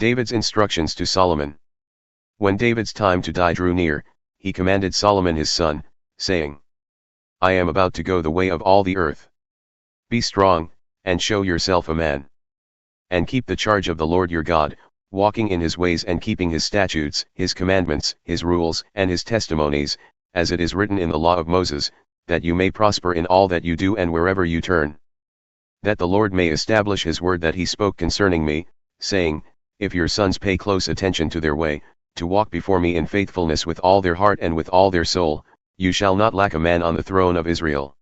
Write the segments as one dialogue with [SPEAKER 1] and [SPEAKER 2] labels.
[SPEAKER 1] David's instructions to Solomon. When David's time to die drew near, he commanded Solomon his son, saying, I am about to go the way of all the earth. Be strong, and show yourself a man. And keep the charge of the Lord your God, walking in his ways and keeping his statutes, his commandments, his rules, and his testimonies, as it is written in the law of Moses, that you may prosper in all that you do and wherever you turn. That the Lord may establish his word that he spoke concerning me, saying, if your sons pay close attention to their way, to walk before me in faithfulness with all their heart and with all their soul, you shall not lack a man on the throne of Israel.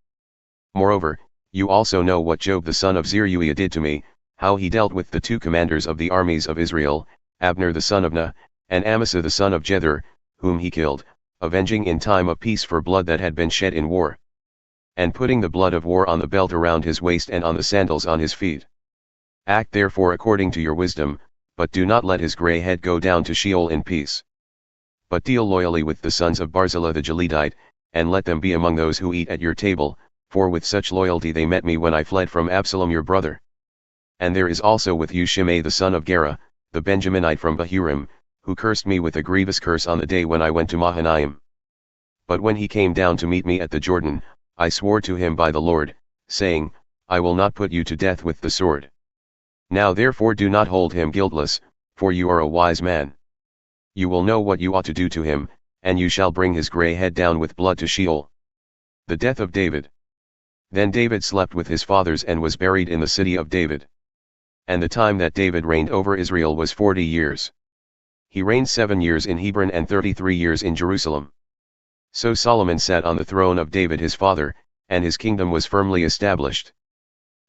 [SPEAKER 1] Moreover, you also know what Joab the son of Zeruiah did to me, how he dealt with the two commanders of the armies of Israel, Abner the son of Ner, and Amasa the son of Jether, whom he killed, avenging in time of peace for blood that had been shed in war. And putting the blood of war on the belt around his waist and on the sandals on his feet. Act therefore according to your wisdom, but do not let his grey head go down to Sheol in peace. But deal loyally with the sons of Barzillai the Gileadite, and let them be among those who eat at your table, for with such loyalty they met me when I fled from Absalom your brother. And there is also with you Shimei the son of Gera, the Benjaminite from Bahurim, who cursed me with a grievous curse on the day when I went to Mahanaim. But when he came down to meet me at the Jordan, I swore to him by the Lord, saying, I will not put you to death with the sword. Now therefore do not hold him guiltless, for you are a wise man. You will know what you ought to do to him, and you shall bring his grey head down with blood to Sheol. The death of David. Then David slept with his fathers and was buried in the city of David. And the time that David reigned over Israel was 40 years. He reigned 7 years in Hebron and 33 years in Jerusalem. So Solomon sat on the throne of David his father, and his kingdom was firmly established.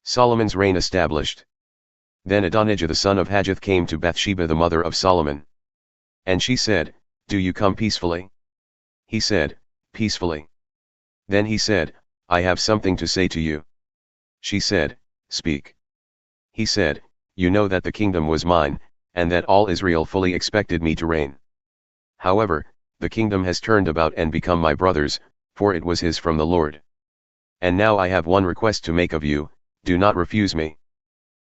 [SPEAKER 1] Solomon's reign established. Then Adonijah the son of Haggith came to Bathsheba the mother of Solomon. And she said, Do you come peacefully? He said, Peacefully. Then he said, I have something to say to you. She said, Speak. He said, You know that the kingdom was mine, and that all Israel fully expected me to reign. However, the kingdom has turned about and become my brother's, for it was his from the Lord. And now I have one request to make of you, do not refuse me.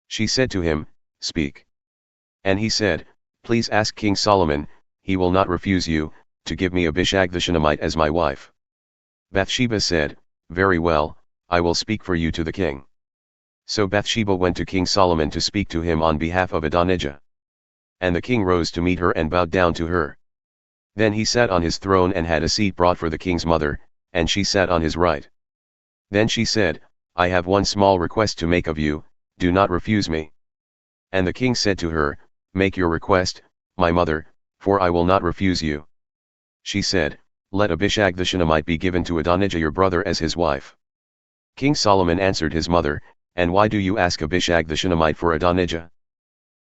[SPEAKER 1] She said to him, Speak. And he said, Please ask King Solomon, he will not refuse you, to give me Abishag the Shunammite as my wife. Bathsheba said, Very well, I will speak for you to the king. So Bathsheba went to King Solomon to speak to him on behalf of Adonijah. And the king rose to meet her and bowed down to her. Then he sat on his throne and had a seat brought for the king's mother, and she sat on his right. Then she said, I have one small request to make of you, do not refuse me. And the king said to her, Make your request, my mother, for I will not refuse you. She said, Let Abishag the Shunammite be given to Adonijah your brother as his wife. King Solomon answered his mother, And why do you ask Abishag the Shunammite for Adonijah?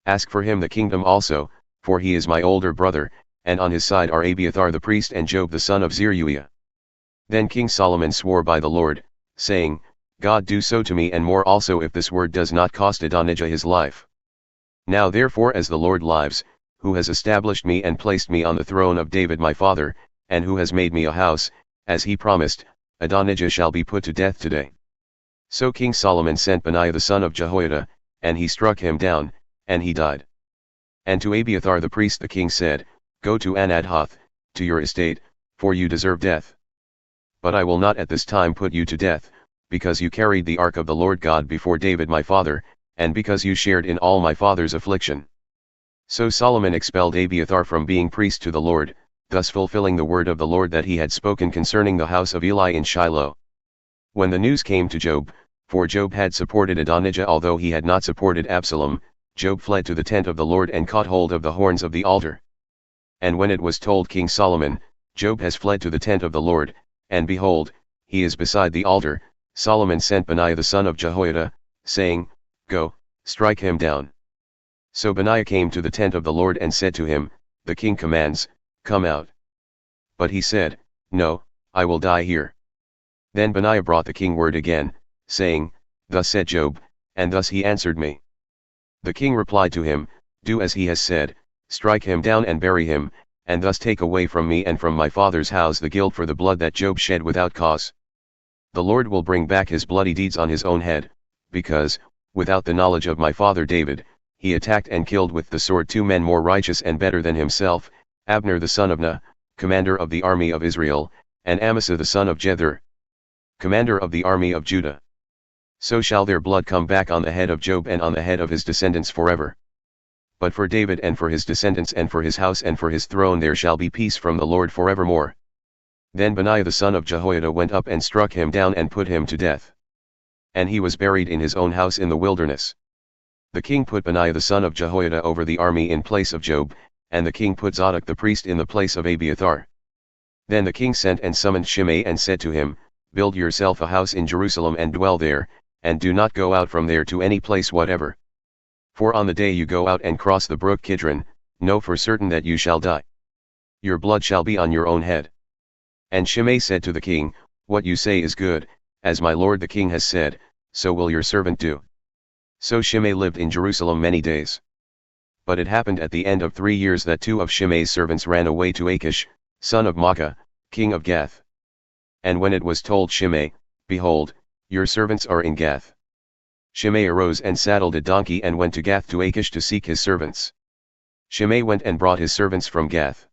[SPEAKER 1] Ask for him the kingdom also, for he is my older brother, and on his side are Abiathar the priest and Joab the son of Zeruiah. Then King Solomon swore by the Lord, saying, God do so to me and more also if this word does not cost Adonijah his life. Now therefore as the Lord lives, who has established me and placed me on the throne of David my father, and who has made me a house, as he promised, Adonijah shall be put to death today. So King Solomon sent Benaiah the son of Jehoiada, and he struck him down, and he died. And to Abiathar the priest the king said, Go to Anadhoth, to your estate, for you deserve death. But I will not at this time put you to death, because you carried the ark of the Lord God before David my father, and because you shared in all my father's affliction. So Solomon expelled Abiathar from being priest to the Lord, thus fulfilling the word of the Lord that he had spoken concerning the house of Eli in Shiloh. When the news came to Joab, for Joab had supported Adonijah although he had not supported Absalom, Joab fled to the tent of the Lord and caught hold of the horns of the altar. And when it was told King Solomon, Joab has fled to the tent of the Lord, and behold, he is beside the altar, Solomon sent Benaiah the son of Jehoiada, saying, Go, strike him down. So Benaiah came to the tent of the Lord and said to him, The king commands, Come out. But he said, No, I will die here. Then Benaiah brought the king word again, saying, Thus said Joab, and thus he answered me. The king replied to him, Do as he has said, strike him down and bury him, and thus take away from me and from my father's house the guilt for the blood that Joab shed without cause. The Lord will bring back his bloody deeds on his own head, because, without the knowledge of my father David, he attacked and killed with the sword 2 men more righteous and better than himself, Abner the son of Ner, commander of the army of Israel, and Amasa the son of Jether, commander of the army of Judah. So shall their blood come back on the head of Joab and on the head of his descendants forever. But for David and for his descendants and for his house and for his throne there shall be peace from the Lord forevermore. Then Benaiah the son of Jehoiada went up and struck him down and put him to death. And he was buried in his own house in the wilderness. The king put Benaiah the son of Jehoiada over the army in place of Joab, and the king put Zadok the priest in the place of Abiathar. Then the king sent and summoned Shimei and said to him, Build yourself a house in Jerusalem and dwell there, and do not go out from there to any place whatever. For on the day you go out and cross the brook Kidron, know for certain that you shall die. Your blood shall be on your own head. And Shimei said to the king, What you say is good, as my lord the king has said, so will your servant do. So Shimei lived in Jerusalem many days. But it happened at the end of 3 years that 2 of Shimei's servants ran away to Achish, son of Maacah, king of Gath. And when it was told Shimei, Behold, your servants are in Gath, Shimei arose and saddled a donkey and went to Gath to Achish to seek his servants. Shimei went and brought his servants from Gath.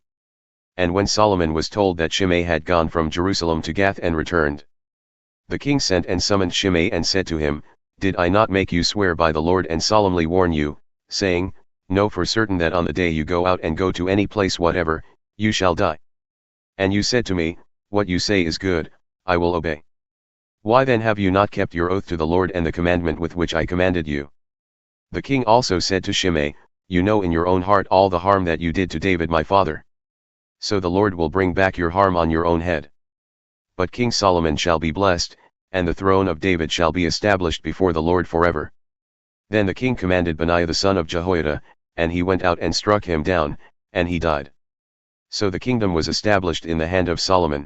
[SPEAKER 1] And when Solomon was told that Shimei had gone from Jerusalem to Gath and returned, the king sent and summoned Shimei and said to him, Did I not make you swear by the Lord and solemnly warn you, saying, Know for certain that on the day you go out and go to any place whatever, you shall die? And you said to me, What you say is good, I will obey. Why then have you not kept your oath to the Lord and the commandment with which I commanded you? The king also said to Shimei, You know in your own heart all the harm that you did to David my father. So the Lord will bring back your harm on your own head. But King Solomon shall be blessed, and the throne of David shall be established before the Lord forever. Then the king commanded Benaiah the son of Jehoiada, and he went out and struck him down, and he died. So the kingdom was established in the hand of Solomon.